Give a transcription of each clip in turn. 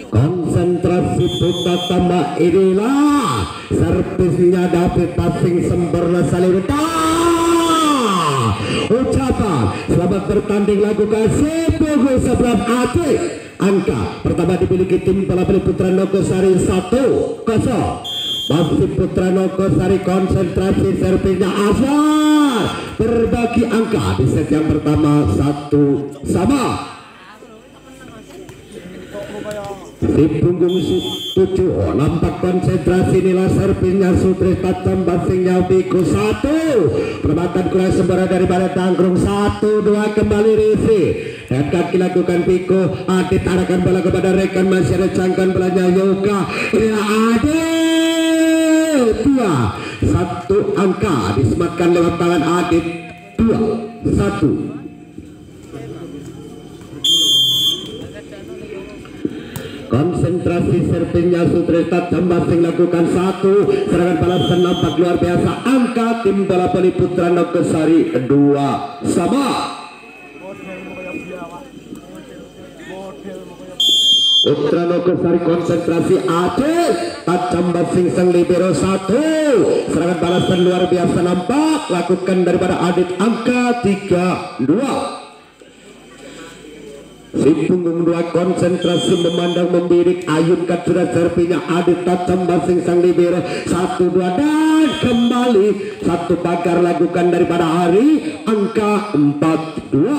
Konsentrasi putra tambah inilah servisnya David passing sempurna Salirita. Ucapan selamat bertanding lakukan sepuluh 11 atlet. Angka pertama dimiliki tim bola voli Putra Nogosari 1-0. Masih Putra Nogosari konsentrasi servisnya Aswar berbagi angka di set yang pertama 1-1. Di punggung 7 nampak konsentrasi nilai servisnya Sutris tajam basingnya Biko 1 perempatan kurang sembara daripada Tanggrung 1-2 kembali Risi dan kaki lakukan Biko Adit arahkan bola kepada rekan masih ada cangkan belanya Yoga inilah Adit 2-1 angka disematkan lewat tangan Adit 2-1. Konsentrasi servisnya Sutresta Jambasing lakukan 1 serangan balasan nampak luar biasa angka tim bola voli Putra Nogosari 2-2. Putra Nogosari konsentrasi Aceh tajam basing sang libero 1 serangan balasan luar biasa nampak lakukan daripada Adit angka 3-2. Si punggung 2 konsentrasi memandang membirik ayunkan sudah serpinya Adit tajam basing sang libero 1-2 dan kembali satu pagar lakukan daripada Hari angka 4-2.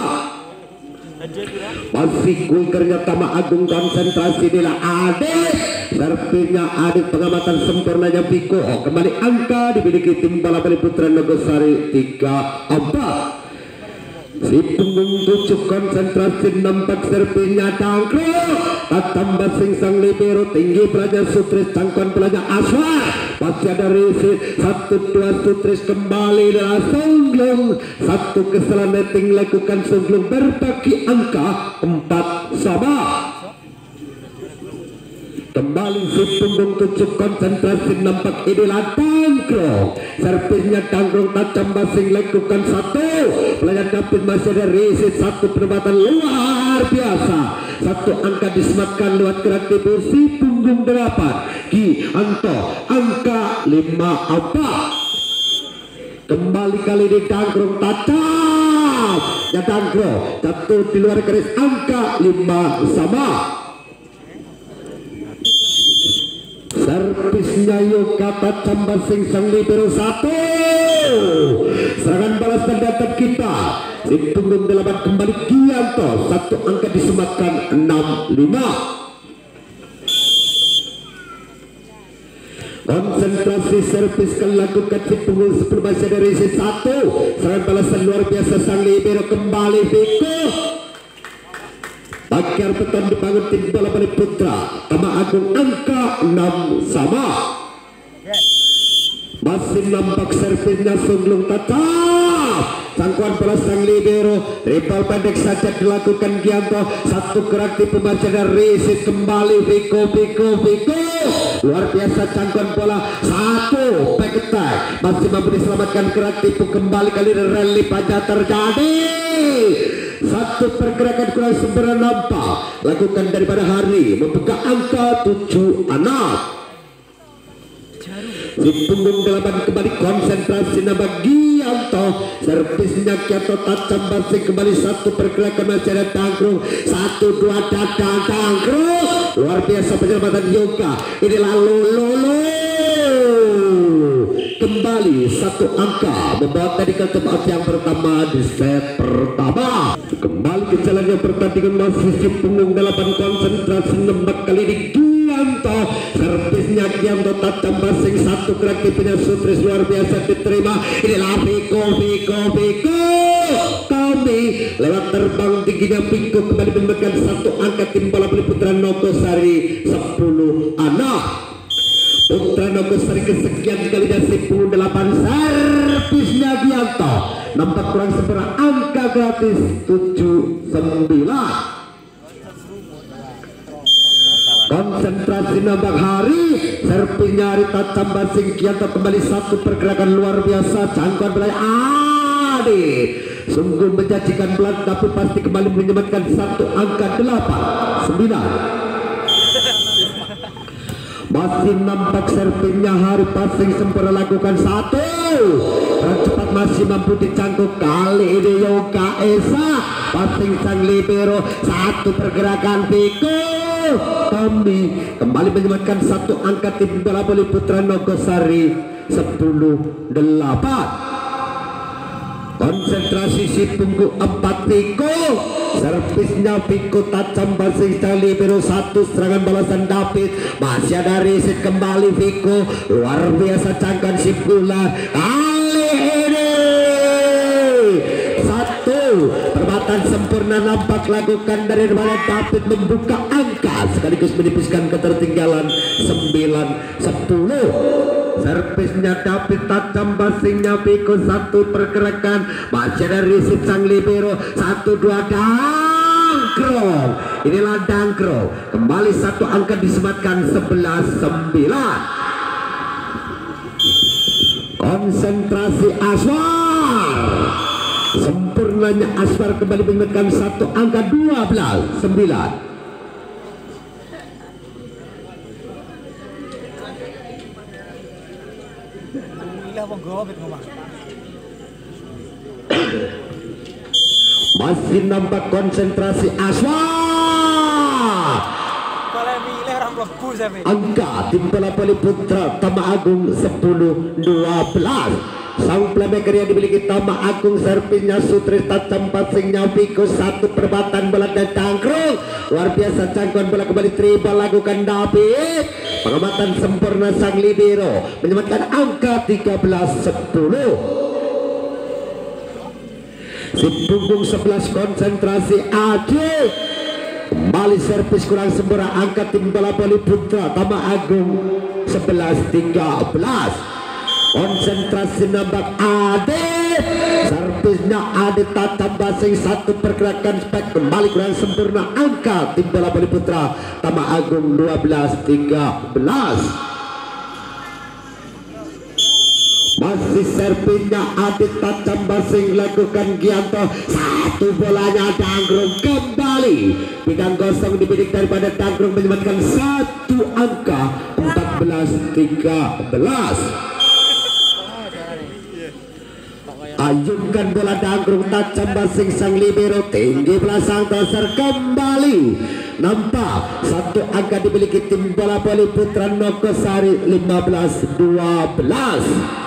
Masih kulkernya Tama Agung konsentrasi nilai Adit serpinya Adit pengamatan sempurnanya Biko kembali angka dimiliki tim bola voli Putra Nogosari 3-4. Si punggung 7 konsentrasi nampak serpinya Tangkruk tajam basing sang libero tinggi belanja Sutris cangkon belanja Aswar masih ada Risi 1-2 Sutris kembali dengan Sunglung 1 kesalahan netting lakukan Sunglung berbagi angka 4-2. Kembali si punggung 7 konsentrasi nampak inilah Tangkrung servisnya Tangkrung tajam basing lakukan 1 pelayan David masih ada Risi 1 penempatan luar biasa 1 angka disematkan lewat gerak tipu si punggung 8 Ki Anto angka 5-4. Kembali kali ini Tangkrung tajam ya Tangkrung jatuh di luar garis angka 5-5. Servisnya Yoga tajam basing sang libero 1 serangan balas terdapat kita si punggung 8 kembali Gianto 1 angka disematkan 6-5. Konsentrasi servis lakukan si punggung 10 masih dari si 1 serangan balasan luar biasa sang libero kembali Biko Bakar petan dibangun tim bola voli Putra Tama Agung angka 6-1. Masih nampak servisnya Sunglung tetap sangkuan bola sang libero triple pendek saja dilakukan Gianto 1 gerak tipu masih ada Risi kembali Biko luar biasa cangkuan bola 1 back attack masih mampu diselamatkan gerak tipu kembali kali ini rally pajak terjadi 1 pergerakan kurang sempurna nampak lakukan daripada Hari membuka angka 7-6. Si punggung 8 kembali konsentrasi nambah Gianto servisnya Gianto tajam basing kembali 1 pergerakan masih ada Tangkrung 1-2 datang Tangkrung luar biasa penyelamatan Yoga ini lalu kembali 1 angka membawa tadi ke tempat yang pertama di set pertama. Kembali ke jalannya pertandingan masih si punggung 8 konsentrasi nembak kali ini Gianto servisnya Gianto tajam basing 1 gerak tipunya Sutris luar biasa diterima inilah Biko kami lewat terbang tingginya Biko kembali memberikan 1 angka tim bola voli Putra Nogosari 10 anak. Putra Nogosari kesekian kalinya si punggung 8 servisnya Gianto nampak kurang sempurna angka gratis 7-9. konsentrasi nambah hari, servisnya Rita Camba Singkianto kembali satu pergerakan luar biasa, jangkauan belai Ade sungguh menjanjikan belat, tapi pasti kembali menyematkan satu angka 8 9. Masih nampak servisnya hari passing sempurna lakukan satu, cepat masih mampu dicangkuk, kali ini Yoga Esa passing sang libero, satu pergerakan Piko Tommy kembali menyematkan satu angka tim bola voli putra Nogosari 10-8. konsentrasi si punggu 4 Piko, servisnya Piko tajam basing sang libero, satu serangan balasan David, masih ada riset kembali Piko, luar biasa cangkan si pula kali ini satu perbuatan sempurna nampak lakukan dari mana David membuka angka sekaligus menipiskan ketertinggalan 9-10. servisnya David tajam basingnya Piko, satu pergerakan masih ada riset sang libero, 1-2 Dangkro, inilah Dangkro kembali satu angka disematkan 11-9. konsentrasi Aswar, sempurnanya Aswar kembali menyematkan satu angka 12-9. masih nampak konsentrasi Aswar, angka tim bola voli putra Tama Agung 10-12. sang playmaker yang dimiliki Tama Agung, servisnya Sutris tajam passingnya Piko, satu perbuatan bola dan Dangkro, luar biasa jangkauan bola kembali triple lakukan David, pengamatan sempurna sang libero menyematkan angka 13-10. Si punggung 11 konsentrasi Ade, kembali servis kurang sempurna, angkat tim bola voli putra Tama Agung 11-13. konsentrasi nambah Ade, servisnya Ade tatap basing, satu pergerakan spek kembali kurang sempurna, angka tim bola voli putra Tama Agung 12-13. masih servisnya Adit tajam basing lakukan Gianto, satu bolanya Dangkrung kembali pegang gosong dibidik daripada Dangkrung menyematkan satu angka 14-13. ayunkan bola Dangkrung tajam basing sang libero, tinggi belasang dasar kembali nampak satu angka dimiliki tim bola voli putra Nogosari 15-12.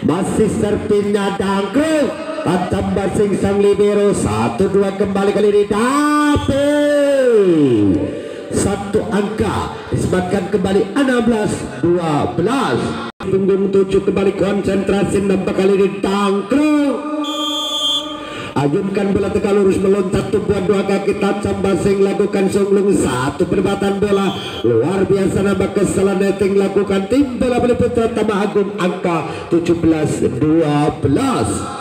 masih servisnya Dangkrung tajam basing sang libero, 1-2 kembali kali ini David, satu angka disematkan kembali 16-12. punggung 7 kembali konsentrasi nampak kali ini Dangkrung, ayunkan bola tegak lurus meloncat tumpuan dua kaki tajam basing lakukan sunglung, satu perbuatan bola luar biasa nampak kesalahan netting lakukan tim bola voli putra Tama Agung, angka 17-12.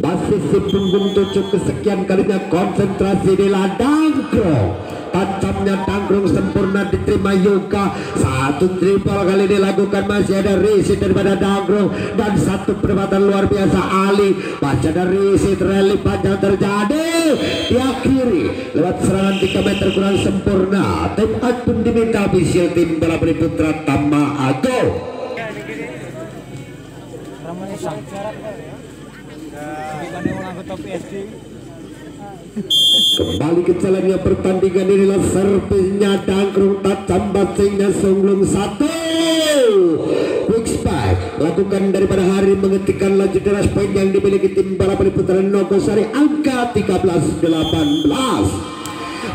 masih si punggung 7 kesekian kalinya konsentrasi di Dangkrung, tajamnya Dangkrung sempurna diterima Yoga, satu triple kali dilakukan, masih ada riset daripada Dangkrung dan satu perbuatan luar biasa Ali, masih ada riset, rally panjang terjadi diakhiri lewat serangan 3 meter kurang sempurna. Tim out pun diminta official tim bola voli putra Tama Agung. Kembali ke jalannya pertandingan, inilah servisnya Dangkrung tajam basingnya sunglung, satu quick spike lakukan daripada Hari menghentikan laju deras poin yang dimiliki tim bola voli putra Nogosari, angka 13-18.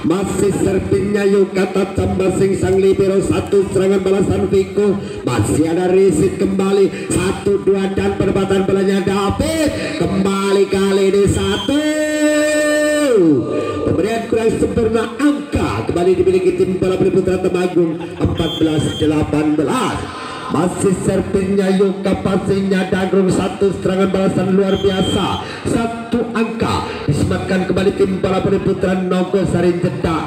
masih servisnya Yoga tajam basing sang libero, satu serangan balasan Viko, masih ada riset kembali 1-2 dan perbuatan bolanya David, kembali kali ini satu pemberian kurang sempurna, angka kembali dimiliki tim bola voli putra Tama Agung 14-18. Masih servisnya Yoka, passingnya Danggrung, satu serangan balasan luar biasa, satu angka disematkan kembali tim bola voli putra Nogosari. Jeda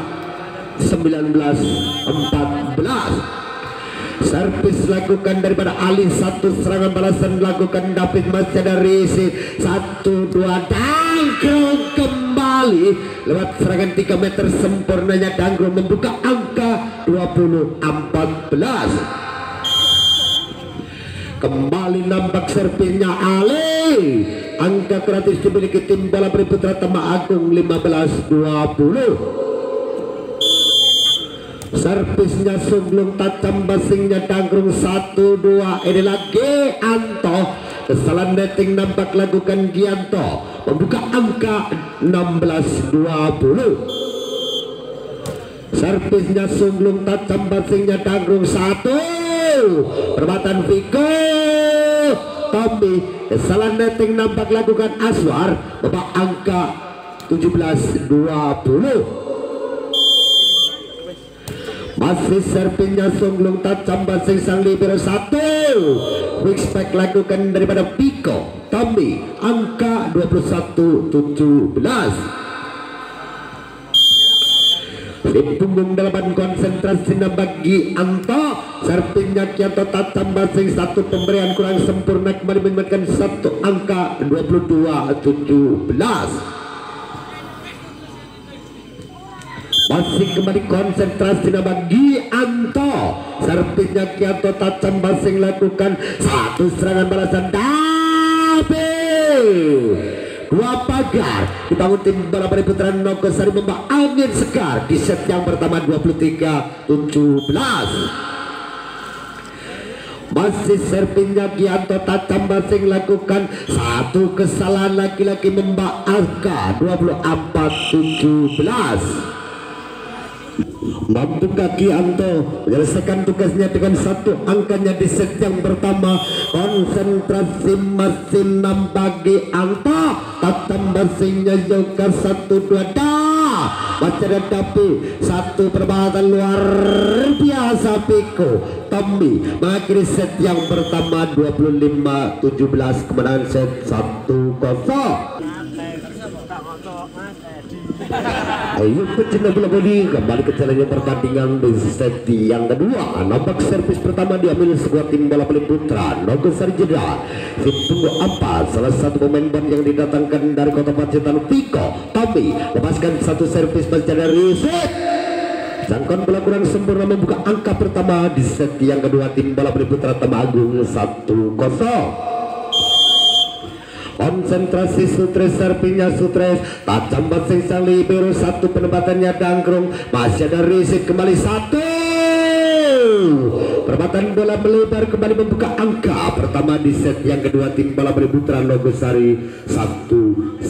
19-14. Servis lakukan daripada Ali, satu serangan balasan lakukan David, masih ada Risi, 1-2 Danggrung kembali lewat serangan 3 meter sempurnanya Danggrung membuka angka 20-14. Kembali nampak servisnya Ali, angka gratis dimiliki tim bola voli putra Temanggung 15-20. Servisnya Sugeng, tajam basingnya Danggrung, 1-2. Ini lagi Anto, kesalahan netting nampak lakukan Gianto membuka angka 16-20. Servisnya Sugeng, tajam basingnya Danggrung, 1. Perbuatan Viko Tommy, kesalahan netting nampak lakukan Aswar membuka angka 17-20. Masih servisnya Sugeng, tajam basing sang libero, 1. Quick spike lakukan daripada Piko Tommy, angka 21-17. Di punggung delapan konsentrasi bagi Anto, servisnya Kianto, tajam basing, 1 pemberian kurang sempurna kembali menyebabkan 1 angka 22-17. Masih kembali konsentrasi bagi Anto, servisnya Kianto, tajam basing lakukan 1 serangan balasan David. 2 pagar dibangun tim bola voli putra Nogosari membawa angin segar di set yang pertama 23-17. Masih servisnya Gianto, tajam basing lakukan 1 kesalahan laki-laki membawa angka 24-17. Mampukah Gianto menyelesaikan tugasnya dengan 1 angkanya di set yang pertama? Konsentrasi masih bagi Anto, tajam basingnya Yoga, 1-2 masih ada Dapi, 1 perbuatan luar biasa Piko Tommy mengakhiri set yang pertama 25-17, kemenangan set 1-0. Ayo pecinta bola voli, kembali ke jalannya pertandingan di set yang kedua. Nampak servis pertama diambil sebuah tim bola voli putra Nogosari. Jeda ditunggu 4, salah satu pemain ban yang didatangkan dari kota Pacitan, Piko Tommy lepaskan 1 servis pasca dari set. Jangkauan bola kurang sempurna membuka angka pertama di set yang kedua tim bola voli putra Temanggung 1-0. Konsentrasi Sutres, servisnya Sutres, tajam basing sang libero, 1 penempatannya Danggrung, masih ada Rizik kembali 1. Perempatan bola melebar kembali membuka angka pertama di set yang kedua tim bola voli putra Nogosari 1-1.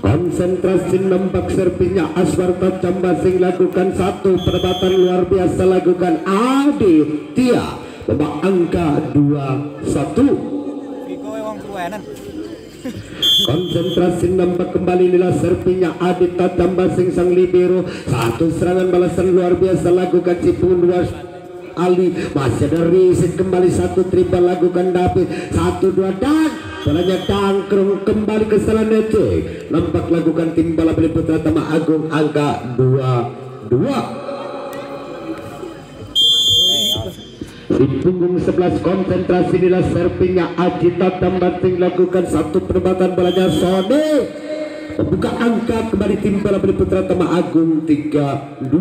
Konsentrasi nampak servisnya Aswar, tajam basing lakukan 1 penempaatan luar biasa lakukan Aditya membawa angka 2-1. Konsentrasi nampak kembali inilah servisnya Adit, tajam basing sang libero, 1 serangan balasan luar biasa lakukan Cipung 2 Ali, masih ada Rizik kembali 1 triple lakukan David, 1-2 dan bolanya Danggrung kembali ke Salanete, nampak lakukan tim bola voli putra Temanggung angka 2-2. Di punggung 11 konsentrasi inilah servisnya Aji, tajam basing lakukan 1 perebatan bolanya Sony membuka angka kembali tim bola voli putra Temanggung 3-2.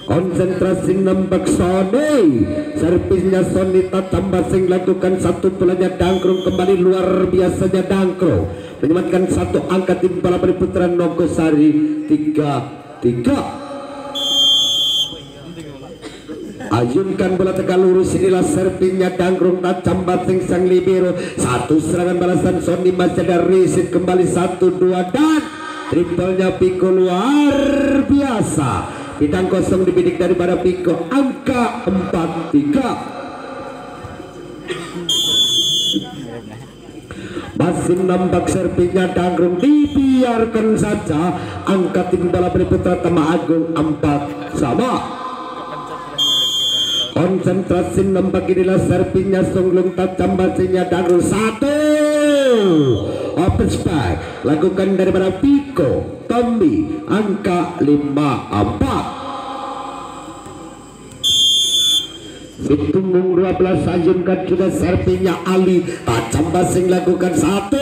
Konsentrasi nampak Sony, servisnya Sony, tajam basing lakukan 1 bolanya Danggrung kembali luar biasanya Danggrung menyematkan 1 angka tim bola voli putra Nogosari 3-3. Ayunkan bola tegak lurus, inilah servisnya Danggrung, tajam basing sang libero, 1 serangan balasan Sony, masih ada Rizik kembali 1-2 dan triplenya Piko luar biasa. Bidang kosong dibidik daripada Piko, angka 4-3. Masih nampak serpinya Danggrung, dibiarkan saja. Angka tim bola Putra Tama Agung 4 sama. Konsentrasi nampak inilah serpinya Songlung tajam basinya Danggrung 1. Open spike lakukan daripada Piko Tommy, angka 5-4. Di punggung 12 ayunkan juga serpinya Ali, tajam basing lakukan 1.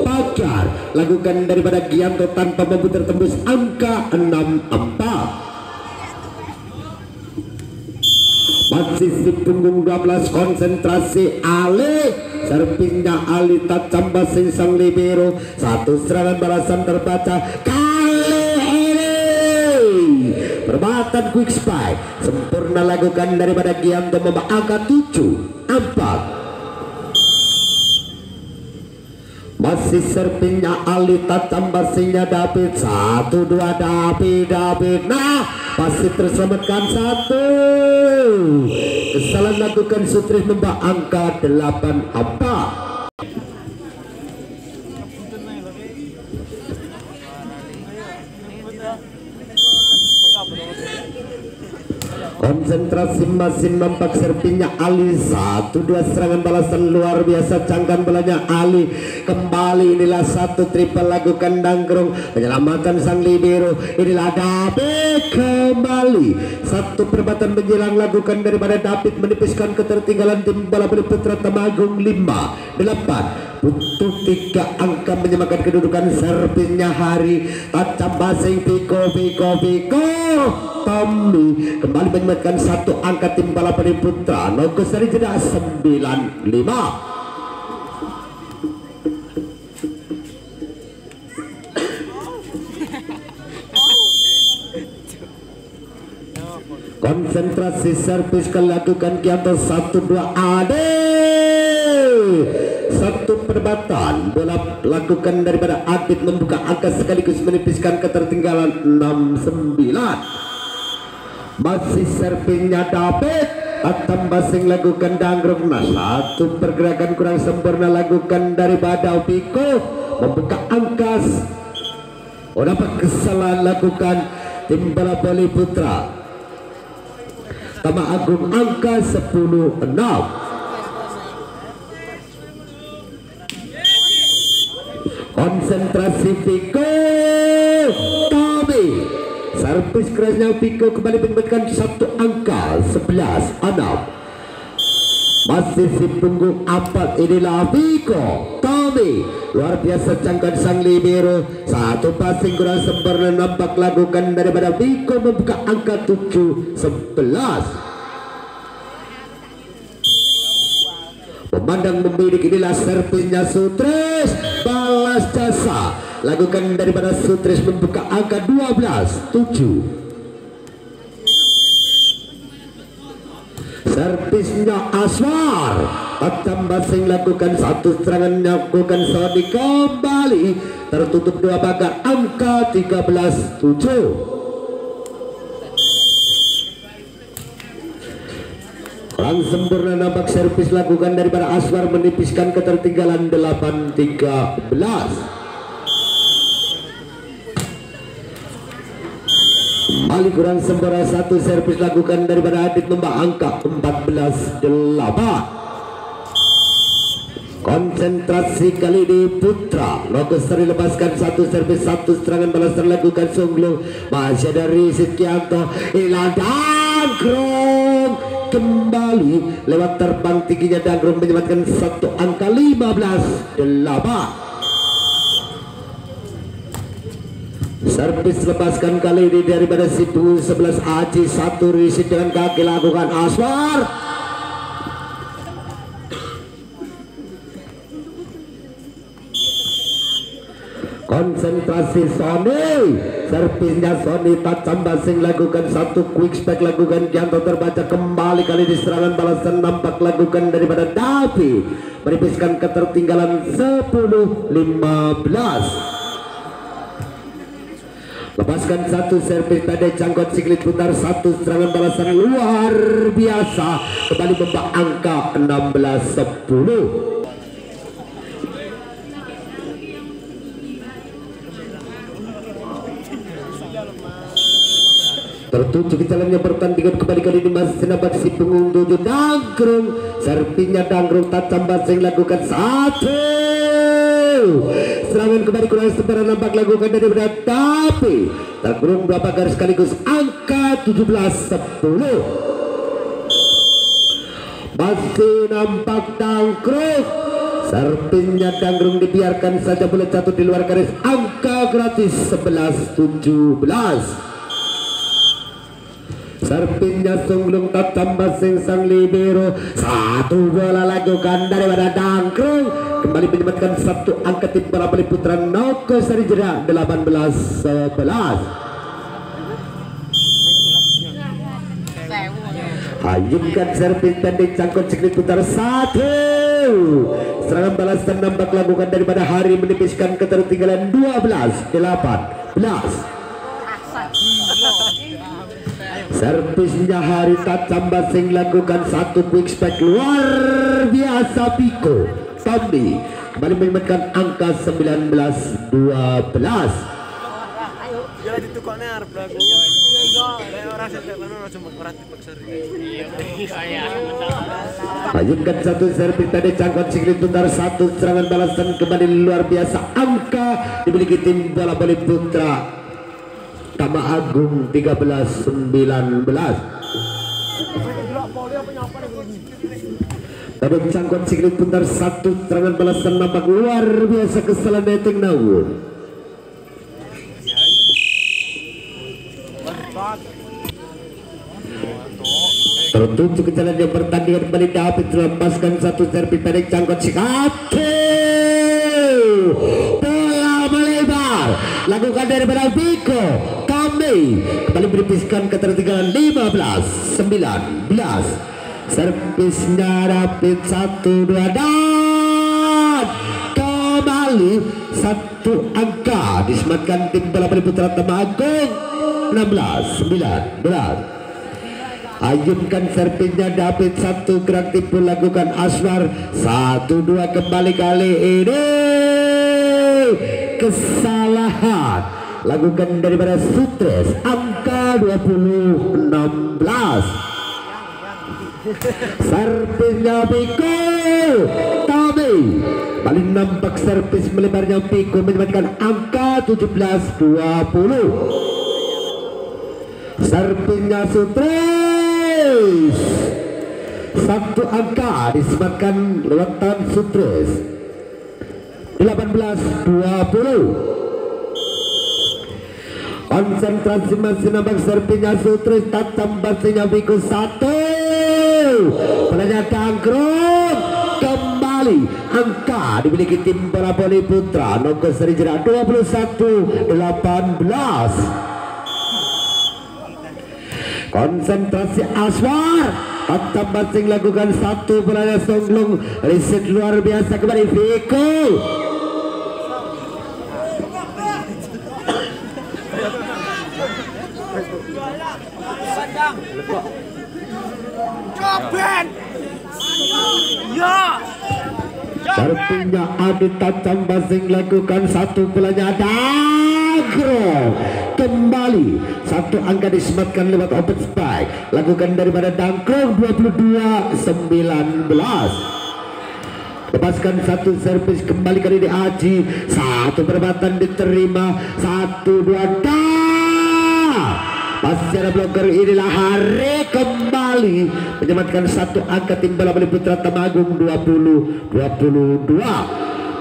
Pagar lakukan daripada Gianto tanpa memutar tembus, angka 6-4. Masih di punggung 12 konsentrasi Ali, serpinya Ali tajam basing sang libero, satu serangan balasan terbaca kali ini. Perbatan quick spike sempurna lakukan daripada Gianto, angka 7-4. Masih serpinya Ali tajam basingnya David, 1-2 David, nah masih terselamatkan 1. Kesalahan lakukan Sutris membak, angka 8-4. Konsentrasi masih nampak serpinya Ali, 1-2 serangan balasan luar biasa cangkan belanya Ali. Kembali inilah 1 triple lakukan Danggrung, penyelamatan sang libero. Inilah David kembali, 1 perbatan menjelang lakukan daripada David, menipiskan ketertinggalan tim bola Putra Tamagung 5-8. Butuh 3 angka menyamakan kedudukan. Servisnya Hari, tajam basing Piko Tommy kembali menyematkan 1 angka tim Balapati Putra. Nogos dari jeda 9-5. Konsentrasi servis dilakukan Gianto, 1-2 Ade. 1 perbatan bola lakukan daripada Adit, membuka angka sekaligus menipiskan ketertinggalan 6-9. Masih servingnya David, atam basing lakukan Danggrung, nah 1 pergerakan kurang sempurna lakukan daripada Piko, membuka angka. Dapat kesalahan lakukan tim bola voli putra Tama Agung, angka 10-6. Konsentrasi Piko Tommy, servis kerasnya Piko kembali menempatkan 1 angka 11-6. Masih di punggung 4 inilah Piko Tommy, luar biasa cangkan sang libero, 1 passing kurang sempurna nampak lakukan daripada Piko, membuka angka 7-11. Pemandang membidik inilah servisnya Sutris, balas jasa lakukan daripada Sutris, membuka angka 12-7. Servisnya Aswar, tajam basing lakukan 1 serangan lakukan Sony, kembali tertutup 2 pagar, angka 13-7. Kurang sempurna nampak servis lakukan daripada Aswar, menipiskan ketertinggalan 8-13. Kembali kurang sempurna 1 servis lakukan daripada Adit, membak angka 14-8. Konsentrasi kali ini Putra Nogos lepaskan 1 servis, 1 serangan balasan lakukan Songlung, masih dari Sitkianto, ilah Danggrung kembali lewat terbang tingginya Danggrung menyelamatkan 1 angka 15-8. Servis lepaskan kali ini daripada situ 11 Aji, 1 riset dengan kaki lakukan Aswar. Konsentrasi Sony, servisnya Sony tajam basing lakukan 1 quick spike lakukan Gianto, terbaca kembali kali di serangan balasan nampak lakukan daripada Davi, menipiskan ketertinggalan 10-15. Lepaskan 1 servis pada jangkut siklit putar, 1 serangan balasan luar biasa kembali membak angka 16-10. Tertuju ke jalannya pertandingan kembali kali ini masih nampak si pengunduh Dangkrung. Serpinya Dangkrung tajam basing lakukan satu. Serangan kembali kurang sebaran nampak lakukan dari berat tapi terkurung berapa garis sekaligus angka 17-10. Masih nampak Dangkrung. Serpinya Dangkrung dibiarkan saja boleh jatuh di luar garis angka gratis 11-17. Serpinya Sunglung tajam basing sang libero. Satu bola lakukan daripada Dangkrung. Kembali menyebabkan satu angka tim bola beli putra Noko Sari Jera 18-11. Hayumkan servis dan dicangkut sekali putar satu. Serangan balasan nampak lakukan daripada Hari menipiskan ketertinggalan 12-18. Servisnya Hari tajam basing lakukan satu quick spike luar biasa Piko Tommy kembali menyebabkan angka 19-12. Lanjutkan satu servis tadi cangkot siklit putar satu. Serangan balasan kembali luar biasa angka dimiliki tim bola voli putra Tama Agung 13-19. Tadi cangkot siklit putar satu. Serangan balasan nampak luar biasa kesalahan datang nawun. Tertuju ke jalan yang pertandingan kembali David melepaskan satu servis pendek cangkot sikate. Bola melebar lakukan daripada Biko Tommy kembali beripiskan ketertinggalan 15-19. Servisnya David 1-2 dan kembali satu angka disematkan tim bola voli putra Tama Agung 16-19. Ayunkan servisnya David satu gerak tipu lakukan Aswar 1-2 kembali kali ini kesalahan lakukan daripada Sutres angka 20-16. Servisnya Piko Tommy paling nampak servis melebarnya Piko menyebabkan angka 17-20. Servisnya Sutres satu angka disematkan lewat tangan Sutres 18-20. Konsentrasi masih nampak serpinya Sutres tajam basingnya Biko satu. Pelanya Dangkrung kembali angka dimiliki tim bola voli putra Noko Sari Jera 21-18. Konsentrasi Aswar tajam basing lakukan satu. Pelanya Songlung riset luar biasa kembali Biko. Serpinya Adit tajam basing lakukan satu. Pelanya Dangkrung kembali satu angka disematkan lewat open spike lakukan daripada Dangkrung 22-19. Lepaskan satu servis kembali kali ini Aji satu perempatan diterima 1-2 masih ada blocker. Inilah Hari kembali menyematkan satu angka tim bola voli putra Tama Agung 20-22.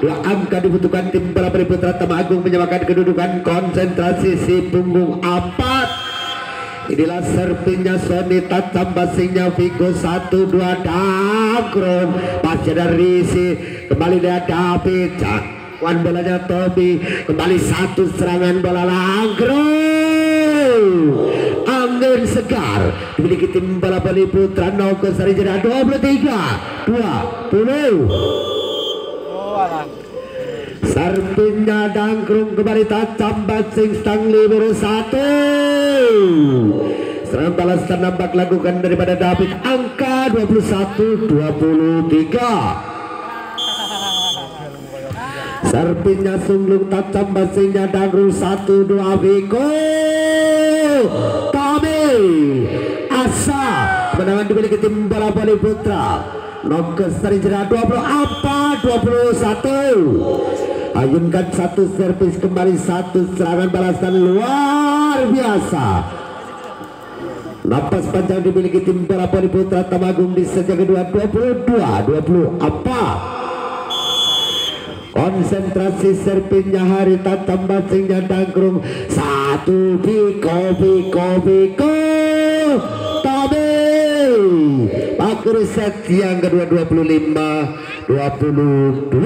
Dua angka dibutuhkan tim bola voli putra Tama Agung menyamakan kedudukan. Konsentrasi si punggung 4. Inilah serpinya Sony tajam basingnya Vigo 1-2 Dangkrung pasca dari si kembali dia David jangkauan bolanya Tommy kembali satu serangan bola Dangkrung. Angin segar dimiliki tim bola voli putra Noko Sari Jera 23-20. Serpinya Dangkrung kembali tajam basing stang libero satu. Serangan balasan nampak lakukan daripada David angka 21-23. Serpinya Sunglung tajam basingnya Dangkrung 1-2 Viko Tommy Asa kemenangan dimiliki tim bola voli putra. Nongkes dari jarak 21. Ayunkan satu servis kembali, satu serangan balasan luar biasa. Napas panjang dimiliki tim bola voli putra Temanggung di set yang kedua. 22-20 apa? Konsentrasi servisnya Harita, tambasingnya Dangkrung. Satu Biko Tabe Pakur set yang kedua 25-22.